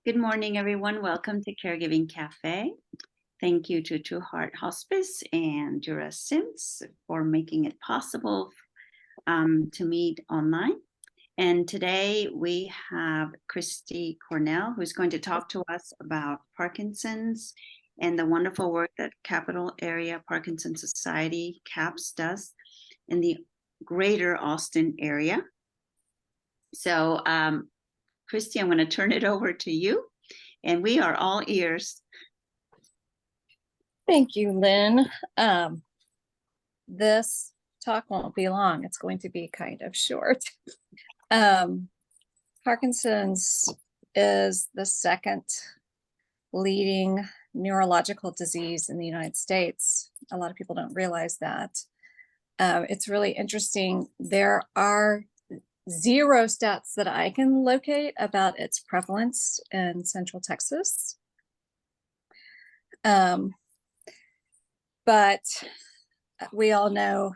Good morning, everyone. Welcome to Caregiving Cafe. Thank you to True Heart Hospice and Jura Sims for making it possible to meet online. And today we have Christi Cornell, who's going to talk to us about Parkinson's and the wonderful work that Capital Area Parkinson Society, C.A.P.S, does in the greater Austin area. So, Christi, I'm going to turn it over to you, and we are all ears. Thank you, Lynn. This talk won't be long. It's going to be kind of short. Parkinson's is the second leading neurological disease in the United States. A lot of people don't realize that. It's really interesting. There are zero stats that I can locate about its prevalence in Central Texas. But we all know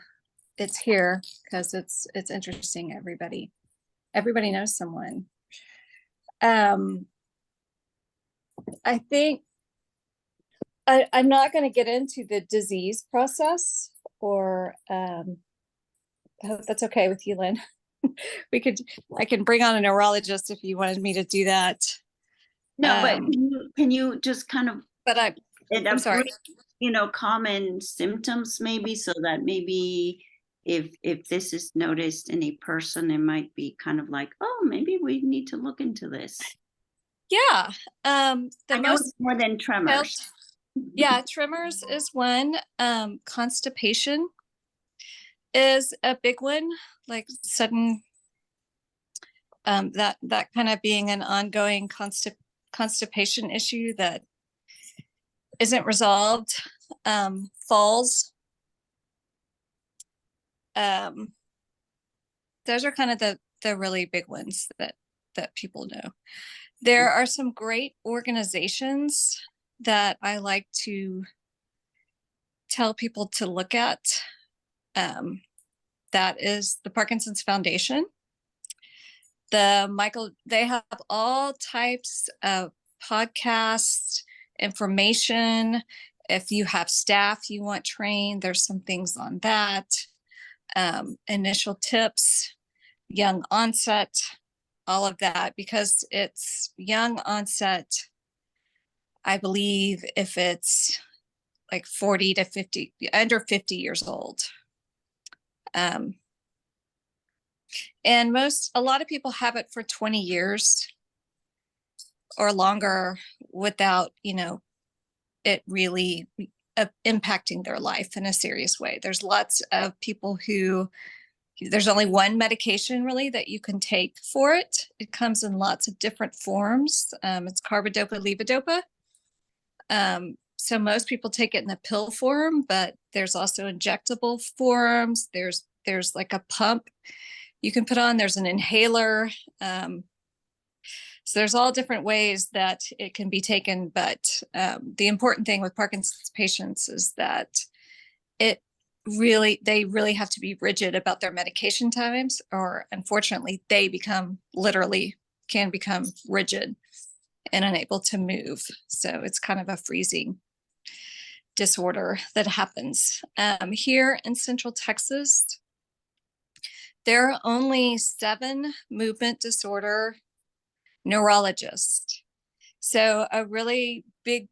it's here because it's interesting. Everybody knows someone. I think I'm not going to get into the disease process, or I hope that's okay with you, Lynn. I can bring on a neurologist if you wanted me to do that. No, but can you just kind of, but I'm sorry, common symptoms maybe, so that maybe if this is noticed in a person, it might be kind of like, oh, maybe we need to look into this. Yeah. I know it's more than tremors. Yeah, tremors is one. Constipation is a big one, like sudden, that kind of being an ongoing constipation issue that isn't resolved. Falls. Those are kind of the really big ones that people know. There are some great organizations that I like to tell people to look at. That is the Parkinson's Foundation. They have all types of podcasts, information. If you have staff you want trained, there's some things on that. Initial tips, young onset, all of that, because it's young onset. I believe if it's like 40 to 50, under 50 years old. And a lot of people have it for 20 years or longer without, it really impacting their life in a serious way. There's lots of people who, there's only one medication really that you can take for it. It comes in lots of different forms. It's carbidopa levodopa. So most people take it in the pill form, but there's also injectable forms. There's like a pump you can put on. There's an inhaler. So there's all different ways that it can be taken. But the important thing with Parkinson's patients is that they really have to be rigid about their medication times, or unfortunately they can become rigid and unable to move. So it's kind of a freezing disorder that happens. Here in Central Texas, there are only 7 movement disorder neurologists. So a really big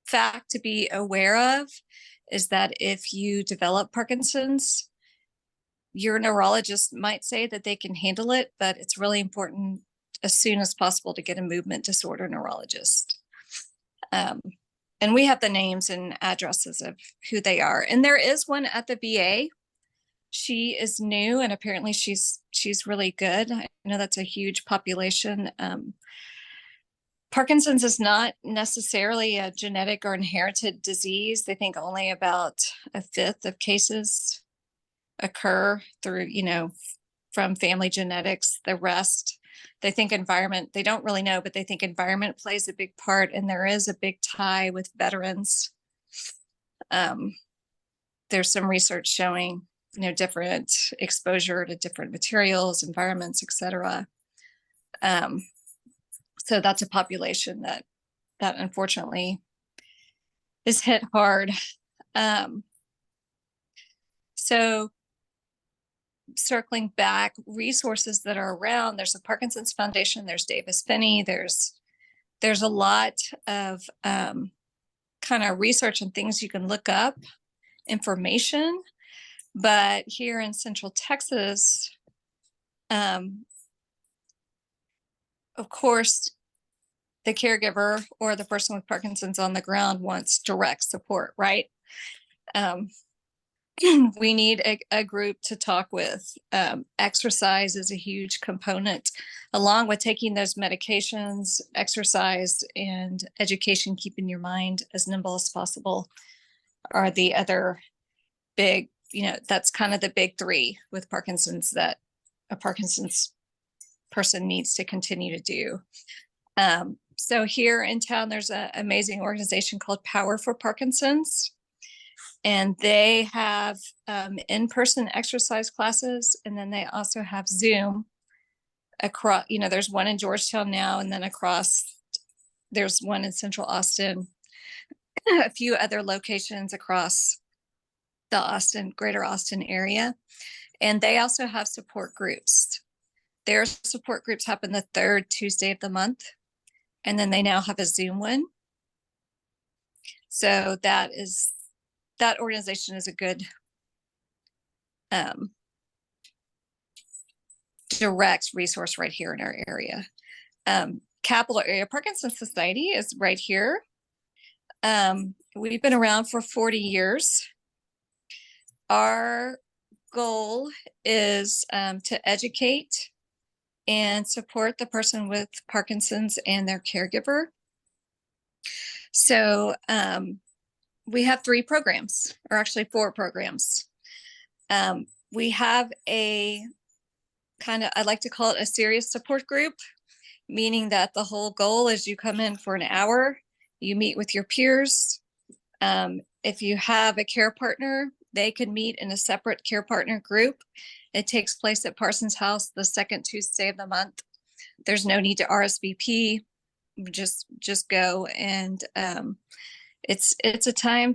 fact to be aware of is that if you develop Parkinson's, your neurologist might say that they can handle it, but it's really important as soon as possible to get a movement disorder neurologist. And we have the names and addresses of who they are. And there is one at the VA. She is new, and apparently she's really good. I know that's a huge population. Parkinson's is not necessarily a genetic or inherited disease. They think only about 1/5 of cases occur through, from family genetics. The rest, they think environment, they don't really know, but they think environment plays a big part, and there is a big tie with veterans. There's some research showing, different exposure to different materials, environments, etc. So that's a population that unfortunately is hit hard. So circling back, resources that are around, there's the Parkinson's Foundation, there's Davis Finney, there's a lot of kind of research and things you can look up, information. But here in Central Texas, of course, the caregiver or the person with Parkinson's on the ground wants direct support, right? We need a group to talk with. Exercise is a huge component, along with taking those medications. Exercise and education, keeping your mind as nimble as possible, are the other big, that's kind of the big three with Parkinson's that a Parkinson's person needs to continue to do. So here in town, there's an amazing organization called Power for Parkinson's. And they have in-person exercise classes, and then they also have Zoom across, there's one in Georgetown now, and then there's one in Central Austin, a few other locations across the greater Austin area. And they also have support groups. Their support groups happen the third Tuesday of the month. And then they now have a Zoom one. So that organization is a good direct resource right here in our area. Capital Area Parkinson Society is right here. We've been around for 40 years. Our goal is to educate and support the person with Parkinson's and their caregiver. So we have 3 programs, or actually 4 programs. We have a I like to call it a serious support group, meaning that the whole goal is you come in for an hour, you meet with your peers. If you have a care partner, they can meet in a separate care partner group. It takes place at Parsons House the second Tuesday of the month. There's no need to RSVP. Just go, and it's a time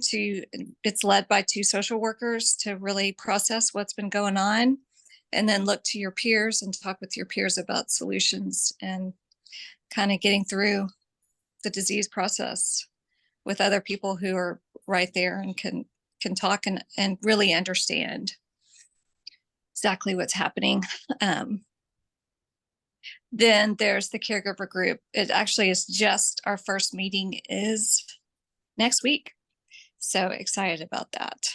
it's led by 2 social workers to really process what's been going on, and then look to your peers and talk with your peers about solutions and kind of getting through the disease process with other people who are right there and can talk and really understand exactly what's happening. Then there's the caregiver group. It actually is just our first meeting is next week. So excited about that.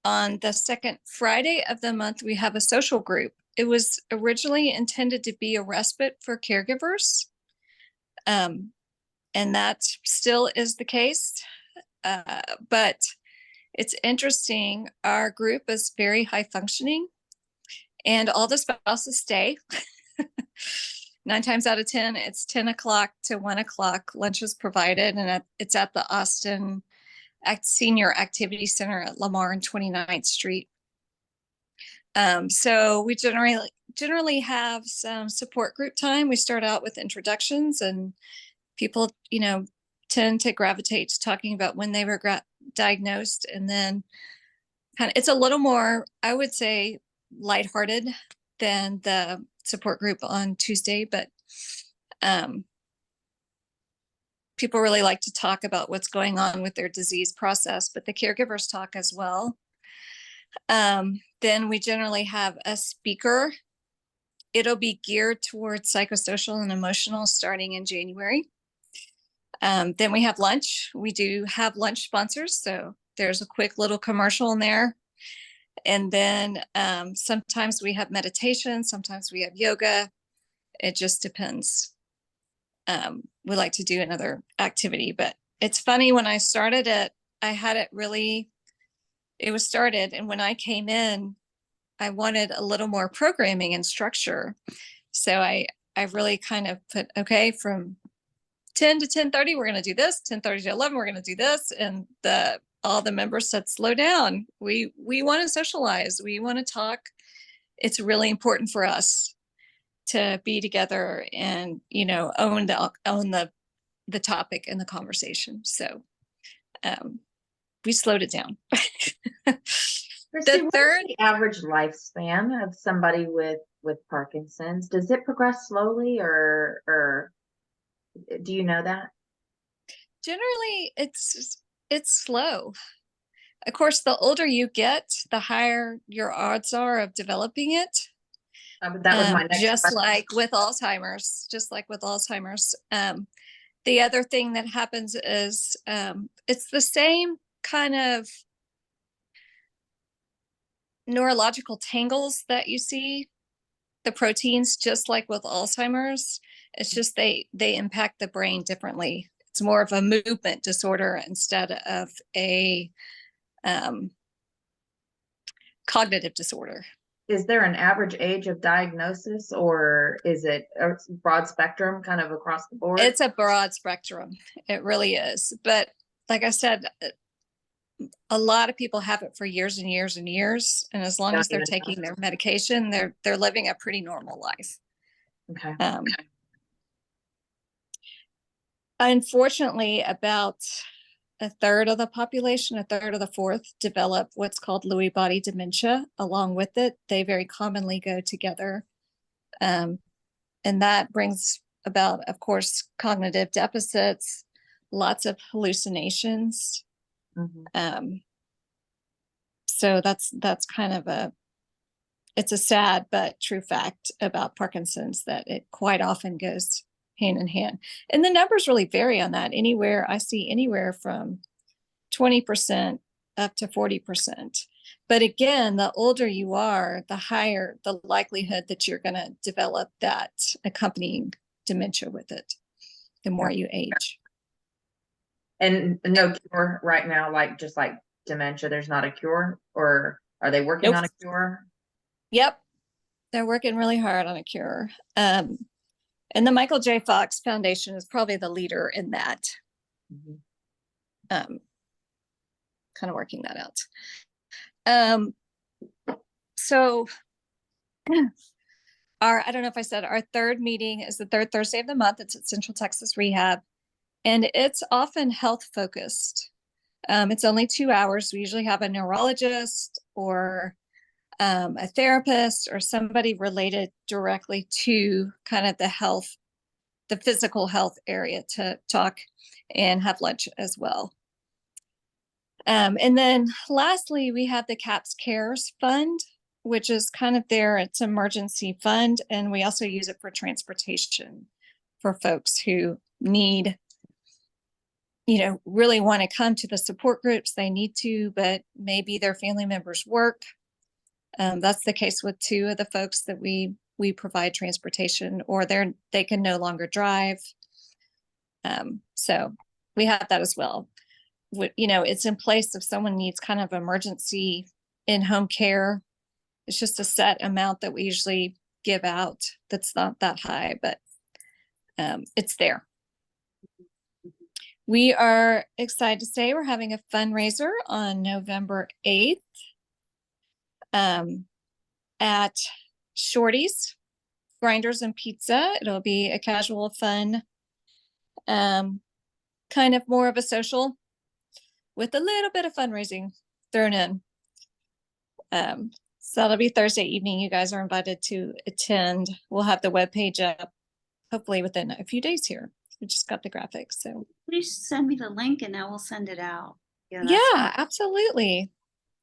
On the second Friday of the month, we have a social group. It was originally intended to be a respite for caregivers. And that still is the case. But it's interesting. Our group is very high functioning, and all the spouses stay. 9 times out of 10, it's 10 o'clock to 1 o'clock. Lunch is provided, and it's at the Austin Senior Activity Center at Lamar and 29th Street. So we generally have some support group time. We start out with introductions, and people, tend to gravitate to talking about when they were diagnosed, and then it's a little more, I would say, lighthearted than the support group on Tuesday, but people really like to talk about what's going on with their disease process, but the caregivers talk as well. Then we generally have a speaker. It'll be geared towards psychosocial and emotional starting in January. Then we have lunch. We do have lunch sponsors, so there's a quick little commercial in there. And then sometimes we have meditation, sometimes we have yoga. It just depends. We like to do another activity, but it's funny, when I started it, it was started, and when I came in, I wanted a little more programming and structure. So I really kind of put, okay, from 10 to 10:30, we're going to do this, 10:30 to 11, we're going to do this. And all the members said, slow down. We want to socialize. We want to talk. It's really important for us. to be together and, you know, own the topic and the conversation. So we slowed it down. Christi, The what third, is the average lifespan of somebody with Parkinson's? Does it progress slowly, or do you know that? generally it's slow. Of course, the older you get, the higher your odds are of developing it. That was my next Just question. like with Alzheimer's, the other thing that happens is it's the same kind of neurological tangles that you see, the proteins, just like with Alzheimer's. It's just they impact the brain differently. It's more of a movement disorder instead of a cognitive disorder. Is there an average age of diagnosis, or is it a broad spectrum kind of across the board? It's a broad spectrum. It really is. But like I said, a lot of people have it for years and years and years. And as long as they're taking their medication, they're living a pretty normal life. Okay. Unfortunately, about a third of the population, a third of the fourth, develop what's called Lewy body dementia along with it. They very commonly go together. And that brings about, of course, cognitive deficits, lots of hallucinations. Mm-hmm. So that's kind of it's a sad but true fact about Parkinson's, that it quite often goes hand in hand. And the numbers really vary on that. I see anywhere from 20% up to 40%. But again, the older you are, the higher the likelihood that you're going to develop that accompanying dementia with it, the more you age. And no cure right now, just like dementia, there's not a cure, or are they working on a cure? Yep. They're working really hard on a cure. And the Michael J. Fox Foundation is probably the leader in that. Mm-hmm. Kind of working that out. So I don't know if I said, our third meeting is the third Thursday of the month. It's at Central Texas Rehab, and it's often health focused. It's only 2 hours. We usually have a neurologist or a therapist or somebody related directly to kind of the physical health area to talk and have lunch as well. And then lastly, we have the C.A.P.S Cares Fund, which is kind of it's an emergency fund. And we also use it for transportation for folks who need, really want to come to the support groups. They need to, but maybe their family members work. That's the case with 2 of the folks that we provide transportation, or they can no longer drive. So we have that as well. It's in place if someone needs kind of emergency in-home care. It's just a set amount that we usually give out. That's not that high, but it's there. We are excited to say we're having a fundraiser on November 8th. At Shorty's Grinders and Pizza. It'll be a casual, fun, kind of more of a social with a little bit of fundraising thrown in. So that'll be Thursday evening. You guys are invited to attend. We'll have the webpage up hopefully within a few days here. We just got the graphics. So please send me the link and I will send it out. Yeah, absolutely.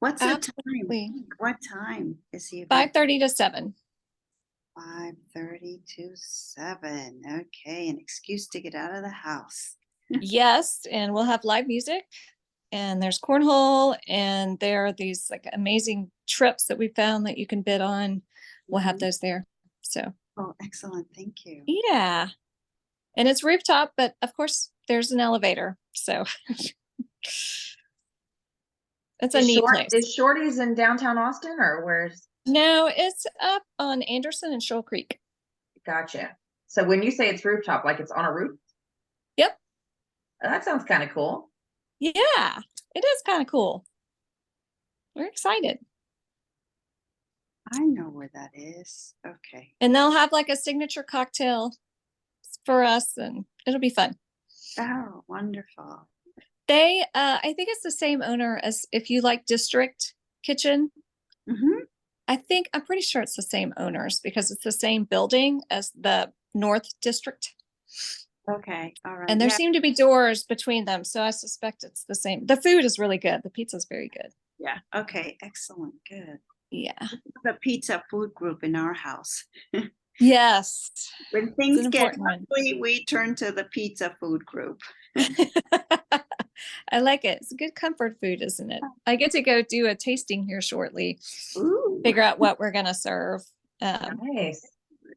What's the time? What time is he? 5:30 to 7. 5:30 to 7. Okay, an excuse to get out of the house. Yes, and we'll have live music, and there's cornhole, and there are these amazing trips that we found that you can bid on. We'll have those there. So. Oh, excellent! Thank you. Yeah, and it's rooftop, but of course there's an elevator. So. It's a neat place. Is Shorty's in downtown Austin, or where's? No, it's up on Anderson and Shoal Creek. Gotcha. So when you say it's rooftop, it's on a roof? Yep. That sounds kind of cool. Yeah, it is kind of cool. We're excited. I know where that is. Okay. And they'll have like a signature cocktail for us, and it'll be fun. Oh, wonderful. They, I think it's the same owner as if you like District Kitchen. Hmm. I'm pretty sure it's the same owners because it's the same building as the North District. Okay. All right. And there Yeah. seem to be doors between them. So I suspect it's the same. The food is really good. The pizza is very good. Yeah. Okay. Excellent. Good. Yeah. The pizza food group in our house. Yes. When It's things an get important one. ugly, we turn to the pizza food group. I like it. It's a good comfort food, isn't it? I get to go do a tasting here shortly, Ooh. figure out what we're going to serve. Nice.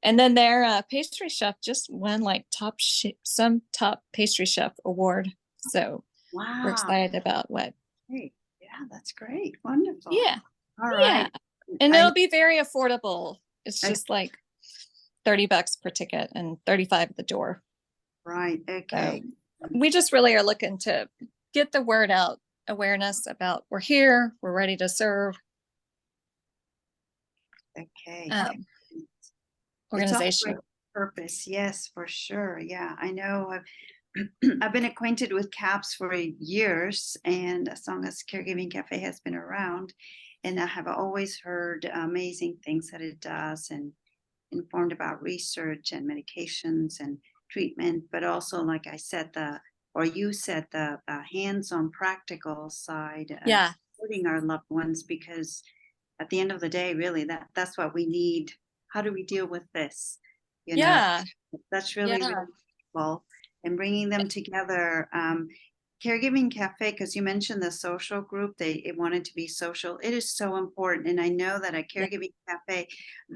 And then their pastry chef just won like some top pastry chef award. So we're Wow. excited about what. Hey, yeah, that's great. Wonderful. Yeah. All Yeah. right. And I- it'll be very affordable. It's Okay. just like $30 per ticket and 35 at the door. Right. Okay. We just really are looking to get the word out, awareness about we're here, we're ready to serve. Okay. Organization. It's all for a purpose. Yes, for sure. Yeah, I know. I've been acquainted with C.A.P.S for years, and as long as Caregiving Cafe has been around, and I have always heard amazing things that it does, and informed about research and medications and treatment, but also, like I said, you said, the hands-on practical side, Yeah. supporting our loved ones, because at the end of the day, really, that's what we need. How do we deal with this? You know, Yeah. that's really, Yeah. really helpful. And bringing them together. Caregiving Cafe, because you mentioned the social group, it wanted to be social. It is so important. And I know that at Caregiving Cafe,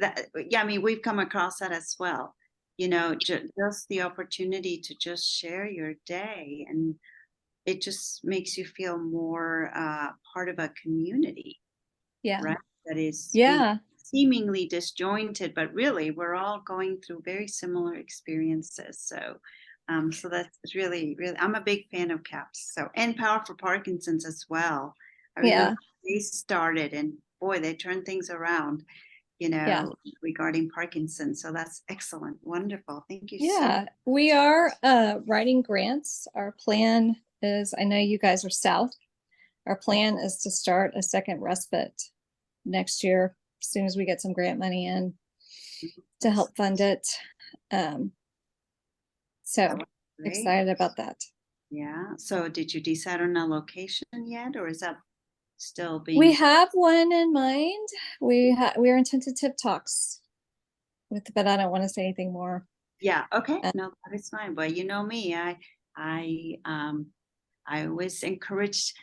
I mean, we've come across that as well. You know, just the opportunity to just share your day, and it just makes you feel more part of a community, Yeah. right? That is Yeah. seemingly disjointed, but really we're all going through very similar experiences. So that's really, really, I'm a big fan of C.A.P.S. So, and Power for Parkinson's as well. I remember they started, and boy, they turned things around, regarding Parkinson's. So that's excellent. Wonderful. Thank you so much. Yeah. We are writing grants. Our plan is, I know you guys are south. Our plan is to start a second respite next year, as soon as we get some grant money in to help fund it. So Great. excited about that. Yeah. So did you decide on a location yet, or is that still being? We have one in mind. We're in tentative talks but I don't want to say anything more. Yeah. Okay. No, that is fine. But you know me, I always encourage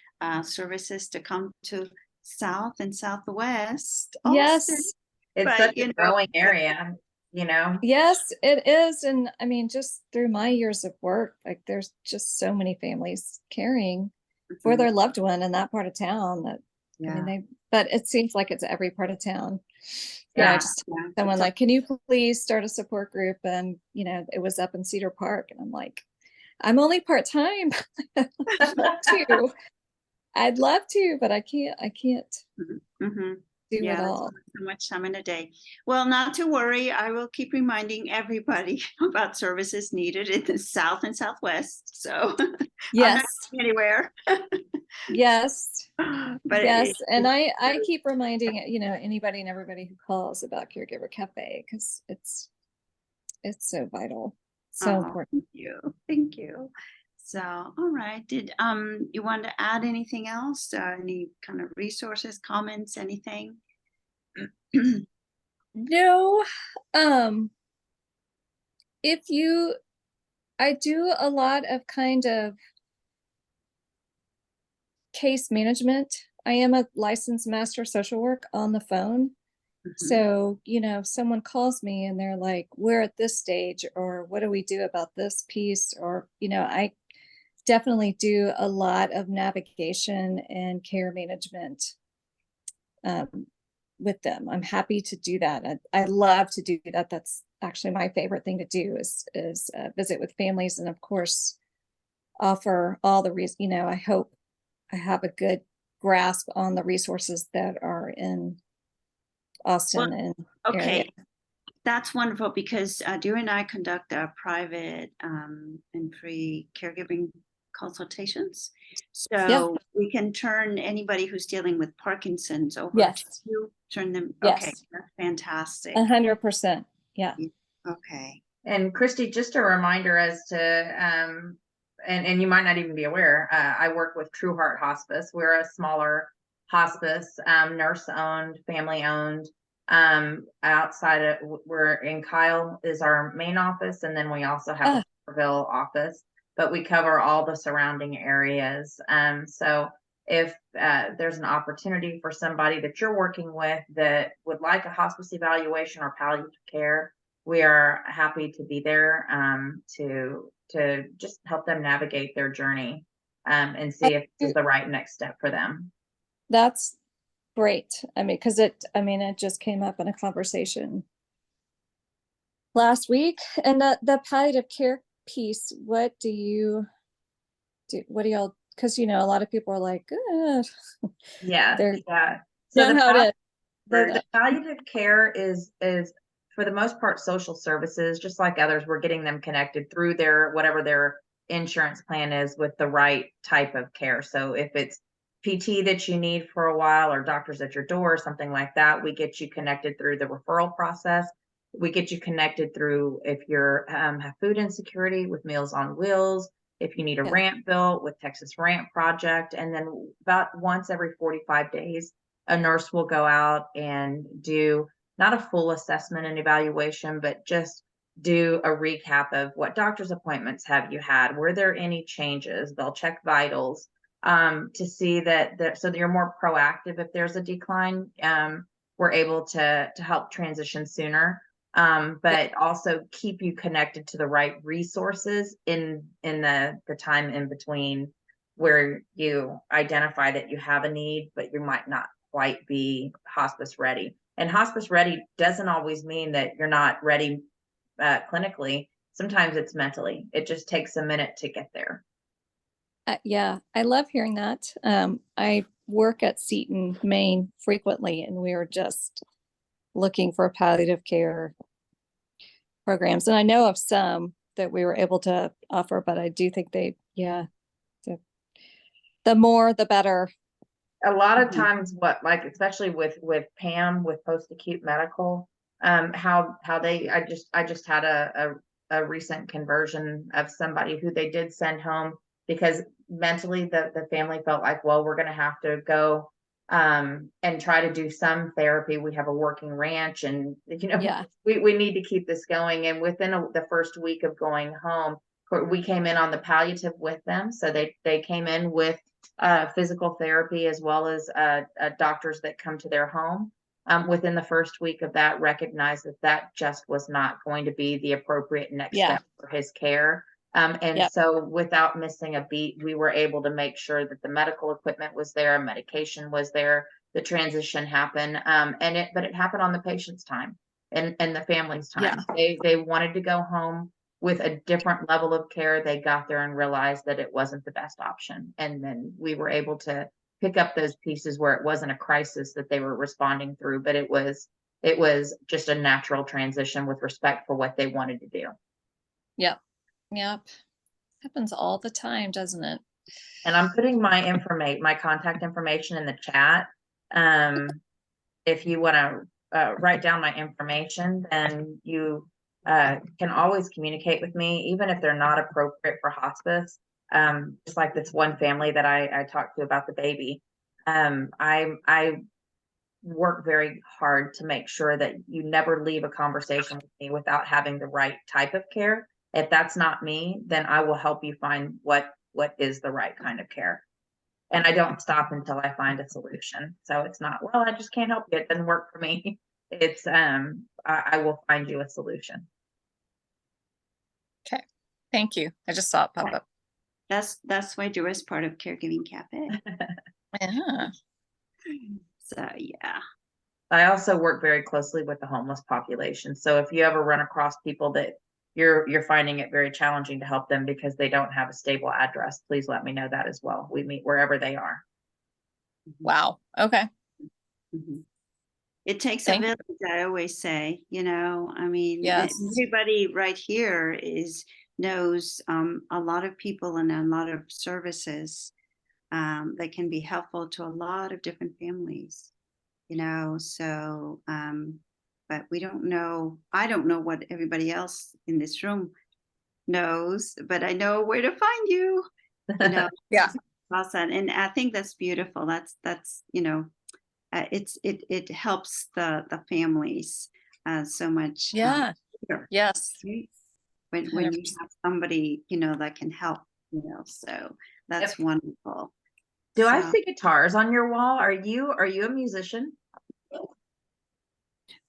services to come to South and Southwest. Yes. It's But, such a growing area, you know? Yes, it is. And I mean, just through my years of work, like there's just so many families caring for their loved one in that part of town that, I mean, but it seems like it's every part of town. Yeah. Just someone like, can you please start a support group? And, it was up in Cedar Park. And I'm like, I'm only part-time. I'd love to, but I can't do it all. So much time in a day. Well, not to worry. I will keep reminding everybody about services needed in the South and Southwest. So yes, I'm not going anywhere. Yes. But yes. And I keep reminding, anybody and everybody who calls about Caregiver Cafe, because it's so vital. So important. Thank you. So, all right. Did you want to add anything else? Any kind of resources, comments, anything? No. I do a lot of kind of case management. I am a licensed master social work on the phone. So, if someone calls me and they're like, we're at this stage, or what do we do about this piece? Or, I definitely do a lot of navigation and care management with them. I'm happy to do that. I love to do that. That's actually my favorite thing to do is visit with families, and of course, offer all the reasons, I hope I have a good grasp on the resources that are in Austin and area. Okay, that's wonderful because Dear and I conduct private and free caregiving consultations. So we can turn anybody who's dealing with Parkinson's over to Yes. you, turn them. Yes. Okay, that's fantastic. 100%. Yeah. Okay. And Christy, just a reminder as to, and you might not even be aware, I work with True Heart Hospice. We're a smaller hospice, nurse owned, family owned. Outside of, we're in Kyle is our main office, and then we also have a Porterville office, but we cover all the surrounding areas. So if there's an opportunity for somebody that you're working with that would like a hospice evaluation or palliative care, we are happy to be there to just help them navigate their journey and see if this is the right next step for them. That's great. I mean, because it just came up in a conversation last week. And the palliative care piece, what do you do? What do y'all, because a lot of people are like, Yeah. So the palliative care is for the most part social services, just like others. We're getting them connected through their whatever their insurance plan is with the right type of care. So if it's PT that you need for a while, or doctors at your door or something like that, we get you connected through the referral process. We get you connected through if you're have food insecurity with Meals on Wheels, if you need a ramp built with Texas Ramp Project. And then about once every 45 days, a nurse will go out and do not a full assessment and evaluation, but just do a recap of what doctor's appointments have you had? Were there any changes? They'll check vitals to see that so that you're more proactive. If there's a decline, we're able to help transition sooner, but also keep you connected to the right resources in the time in between where you identify that you have a need, but you might not quite be hospice ready. And hospice ready doesn't always mean that you're not ready clinically. Sometimes it's mentally. It just takes a minute to get there. Yeah, I love hearing that. I work at Seton, Maine frequently, and we are just looking for palliative care programs. And I know of some that we were able to offer, but I do think the more, the better. A lot of times especially with Pam, with post-acute medical, how they, I just had a recent conversion of somebody who they did send home because mentally the family felt like, well, we're going to have to go and try to do some therapy. We have a working ranch and, we need to keep this going. And within the first week of going home, we came in on the palliative with them. So they came in with physical therapy as well as doctors that come to their home. Within the first week of that, recognized that just was not going to be the appropriate next step for his care. So without missing a beat, we were able to make sure that the medical equipment was there, medication was there, the transition happened, but it happened on the patient's time and the family's time. They wanted to go home with a different level of care. They got there and realized that it wasn't the best option. And then we were able to pick up those pieces where it wasn't a crisis that they were responding through, but it was just a natural transition with respect for what they wanted to do. Yep. Happens all the time, doesn't it? And I'm putting my contact information in the chat. If you want to write down my information, then you can always communicate with me, even if they're not appropriate for hospice. Just like this one family that I talked to about the baby. I work very hard to make sure that you never leave a conversation with me without having the right type of care. If that's not me, then I will help you find what is the right kind of care. And I don't stop until I find a solution. So it's not, well, I just can't help you. It doesn't work for me. It's, I will find you a solution. Okay. Thank you. I just saw it pop up. That's why Dura is part of Caregiving Cafe. Yeah. So, yeah. I also work very closely with the homeless population. So if you ever run across people that you're finding it very challenging to help them because they don't have a stable address, please let me know that as well. We meet wherever they are. Wow. Okay. Mm-hmm. It takes a Thank village, I always say, I mean, Yes. everybody right here knows a lot of people and a lot of services that can be helpful to a lot of different families, so but we don't know. I don't know what everybody else in this room knows, but I know where to find you, Yeah. Awesome. And I think that's beautiful. That's it helps the families so much. Yeah. Here, Yes. right? When you 100%. have somebody that can help, so that's wonderful. Do I So, see guitars on your wall? Are you a musician?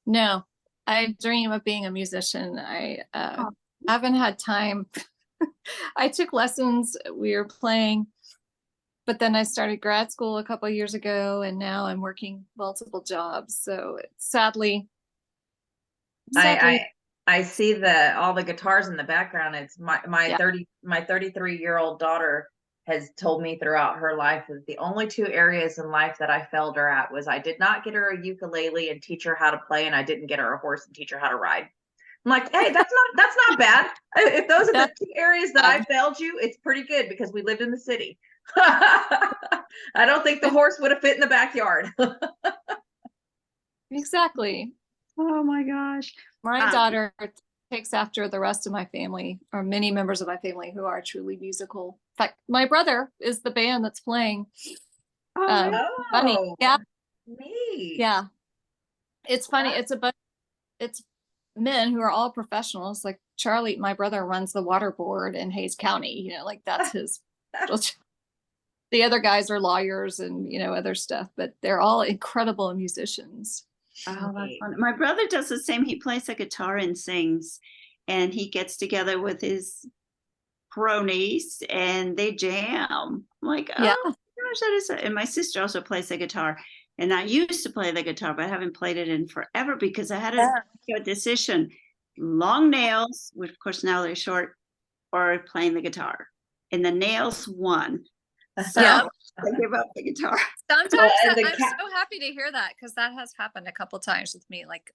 No, I dream of being a musician. I Oh. haven't had time. I took lessons. We were playing, but then I started grad school a couple of years ago, and now I'm working multiple jobs. So sadly, I see all the guitars in the background. It's my yeah. 33-year-old daughter has told me throughout her life that the only two areas in life that I failed her at was I did not get her a ukulele and teach her how to play, and I didn't get her a horse and teach her how to ride. I'm like, hey, that's not bad. If those are the two areas that I failed you, it's pretty good because we lived in the city. I don't think the horse would have fit in the backyard. Exactly. Oh my gosh. My daughter takes after the rest of my family, or many members of my family who are truly musical. In fact, my brother is the band that's playing. Funny. Yeah. Neat. Yeah. It's funny. It's men who are all professionals. Like Charlie, my brother, runs the water board in Hayes County, like that's his. The other guys are lawyers and, other stuff, but they're all incredible musicians. Oh, that's fun. My brother does the same. He plays the guitar and sings, and he gets together with his cronies and they jam. I'm like, oh Yeah. my gosh, that is. And my sister also plays the guitar, and I used to play the guitar, but I haven't played it in forever because I had a decision: long nails, which of course now they're short, or playing the guitar, and the nails won. So Yeah. I give up the guitar. Sometimes I'm so happy to hear that because that has happened a couple times with me. Like,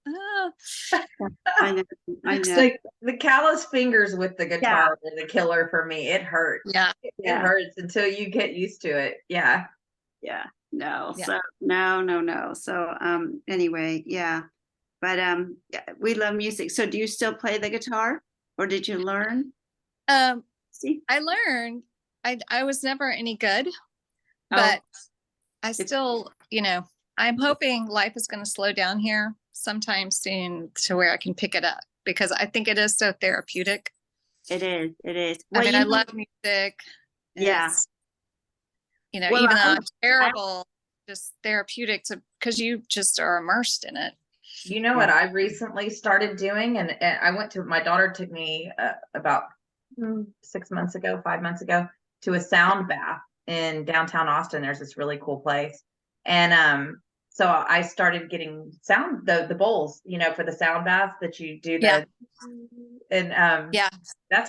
I know. Like the callous fingers with the guitar are the killer for me. It hurts. Yeah. It hurts until you get used to it. Yeah. Yeah. No. Yeah. So no. So anyway, yeah. But we love music. So do you still play the guitar, or did you learn? See? I learned. I was never any good, but I still, I'm hoping life is going to slow down here sometime soon to where I can pick it up because I think it is so therapeutic. It is. Well, I love music. Yeah. Even though it's terrible, just therapeutic because you just are immersed in it. You know what I recently started doing? And I my daughter took me about 5 months ago to a sound bath in downtown Austin. There's this really cool place. And so I started getting the bowls, for the sound baths that you do that's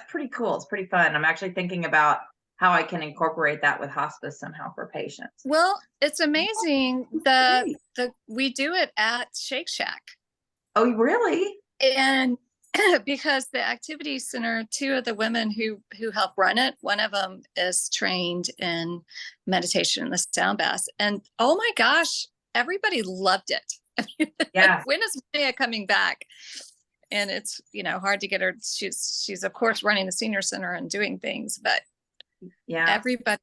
pretty cool. It's pretty fun. I'm actually thinking about how I can incorporate that with hospice somehow for patients. Well, it's amazing. We do it at Shake Shack. Oh, really? And because the activity center, two of the women who help run it, one of them is trained in meditation in the sound baths. And oh my gosh, everybody loved it. Yeah. When is Maya coming back? And it's, hard to get her. She's of course running the senior center and doing things, but everybody,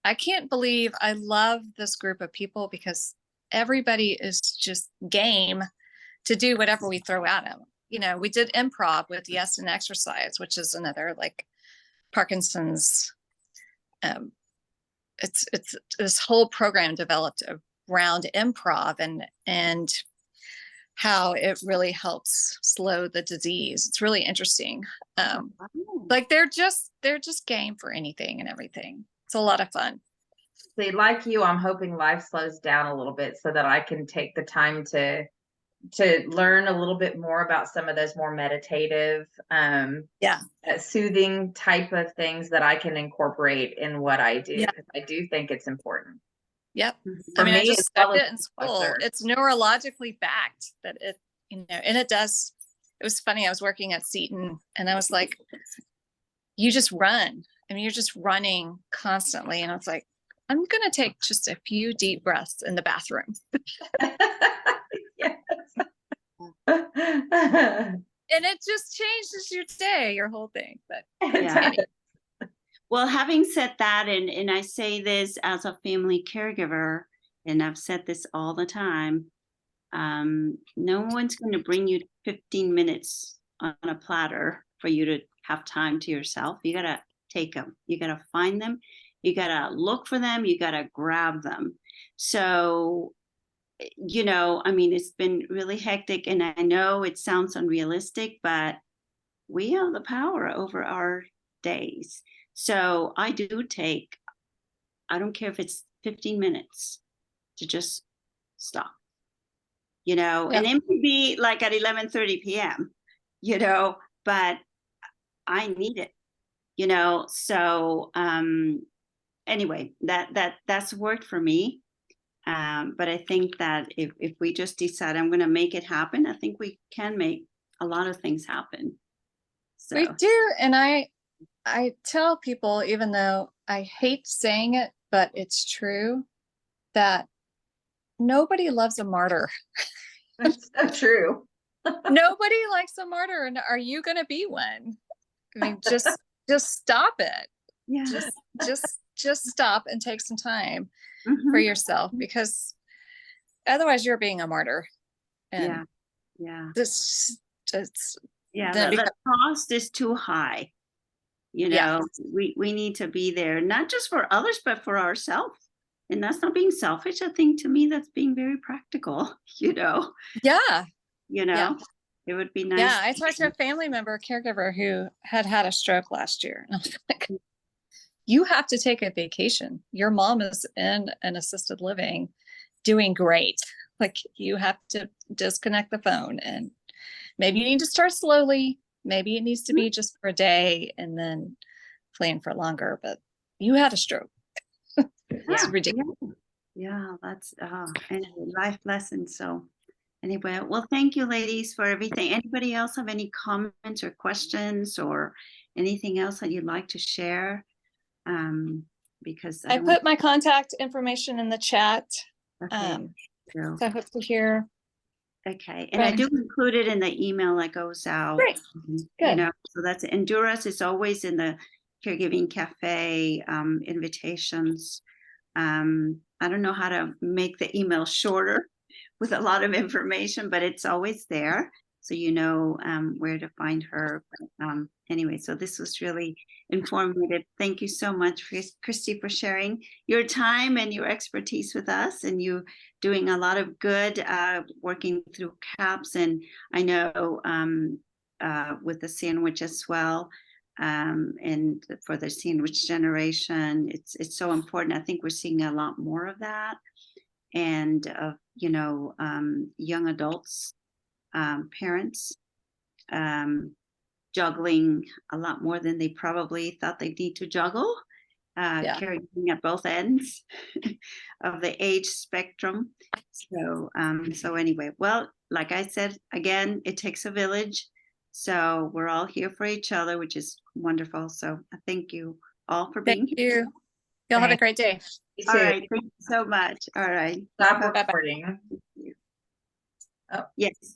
I can't believe I love this group of people because everybody is just game to do whatever we throw at them. We did improv with Yes and Exercise, which is another like Parkinson's. It's this whole program developed around improv and how it really helps slow the disease. It's really interesting. Like they're just game for anything and everything. It's a lot of fun. See, like you, I'm hoping life slows down a little bit so that I can take the time to learn a little bit more about some of those more meditative, soothing type of things that I can incorporate in what I do. I do think it's important. Yep. For I mean, I me, just as well studied as it in like school. theirs. It's neurologically backed that it, and it does. It was funny. I was working at Seton and I was like, you just run. I mean, you're just running constantly. And I was like, I'm going to take just a few deep breaths in the bathroom. Yes. And it just changes your day, your whole thing. But Yeah. Well, having said that, and I say this as a family caregiver, and I've said this all the time, no one's going to bring you 15 minutes on a platter for you to have time to yourself. You got to take them. You got to find them. You got to look for them. You got to grab them. So, I mean, it's been really hectic, and I know it sounds unrealistic, but we have the power over our days. So I do take, I don't care if it's 15 minutes to just stop, Yeah. and it may be like at 11:30 p.m., but I need it, so anyway, that's worked for me. But I think that if we just decide I'm going to make it happen, I think we can make a lot of things happen. So we do. And I tell people, even though I hate saying it, but it's true, that nobody loves a martyr. That's so true. Nobody likes a martyr. And are you going to be one? I mean, just stop it. yeah. Just stop and take some time Mhm. for yourself, because otherwise you're being a martyr. And Yeah. this it's Yeah. then The cost is too high. Yeah. We need to be there, not just for others, but for ourselves. And that's not being selfish. I think to me, that's being very practical, Yeah. it would be nice. Yeah. I talked to a family member, a caregiver, who had a stroke last year. And I was like, you have to take a vacation. Your mom is in an assisted living doing great. Like, you have to disconnect the phone, and maybe you need to start slowly. Maybe it needs to be just for a day and then plan for longer, but you had a stroke. It's ridiculous. Yeah, that's a life lesson. So anyway, well, thank you, ladies, for everything. Anybody else have any comments or questions or anything else that you'd like to share? Because I put my contact information in the chat. Okay. So I hope to hear. Okay, and I do include it in the email that goes out. Great. Good. So that's Endurance is always in the Caregiving Cafe invitations. I don't know how to make the email shorter with a lot of information, but it's always there, so where to find her. But, anyway, so this was really informative. Thank you so much, Christi, for sharing your time and your expertise with us, and you doing a lot of good working through C.A.P.S, and I know with the sandwich as well. And for the sandwich generation, it's so important. I think we're seeing a lot more of that, and of young adults, parents, juggling a lot more than they probably thought they need to juggle, caregiving at both ends of the age spectrum. So anyway, well, like I said, again, it takes a village. So we're all here for each other, which is wonderful. So thank you all for being here. Thank you. Y'all have a great day. You All too. right. Thank you so much. All right. Stop Bye-bye. recording. Yes.